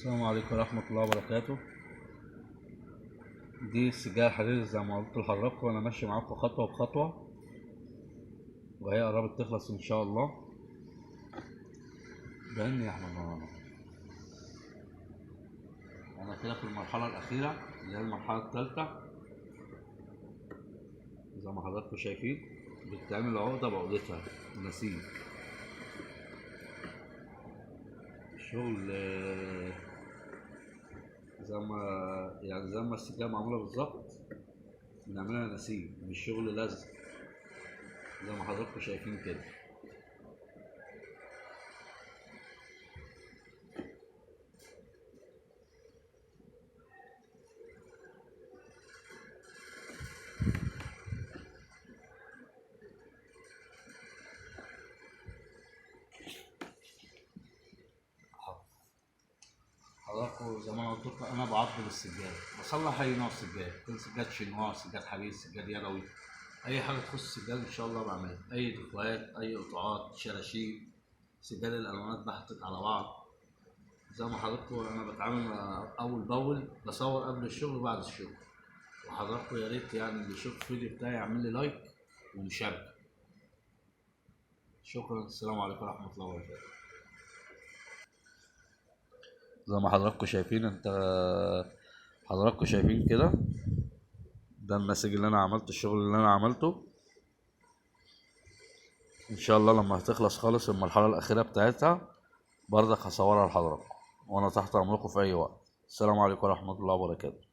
السلام عليكم ورحمة الله وبركاته. دي السجادة الحريري زي ما قلت لحضراتكم، وأنا ماشي معاكم خطوة بخطوة، وهي قربت تخلص إن شاء الله. بإن يا أحمد أنا كده في المرحلة الأخيرة اللي هي المرحلة التالتة. زي ما حضراتكم شايفين بتتعمل عقدة بعقدتها نسيج. الشغل زي ما السجادة معمولة بالظبط، بنعملها نسيج، مش شغل لزق زي ما حضراتكم شايفين كده. حضراتكم زي ما انا قلت لكم، انا بعضل السجاد، بصلح اي نوع سجاد، كل سجاد شنواء، سجاد حديد، سجاد يدوي، اي حاجه تخص السجاد ان شاء الله بعملها. اي دفوات، اي قطاعات، شراشيب، سجاد الالوانات بحطت على بعض. زي ما حضراتكم انا بتعامل اول باول، بصور قبل الشغل وبعد الشغل. وحضراتكم يا ريت يعني اللي يشوف الفيديو بتاعي يعمل لي لايك ومشاركه. شكرا، السلام عليكم ورحمه الله وبركاته. زي ما حضراتكم شايفين حضراتكم شايفين كده، ده النسيج اللي انا عملته، الشغل اللي انا عملته. ان شاء الله لما هتخلص خالص المرحله الاخيره بتاعتها برضك هصورها لحضراتكم، وانا تحت امركم في اي وقت. السلام عليكم ورحمه الله وبركاته.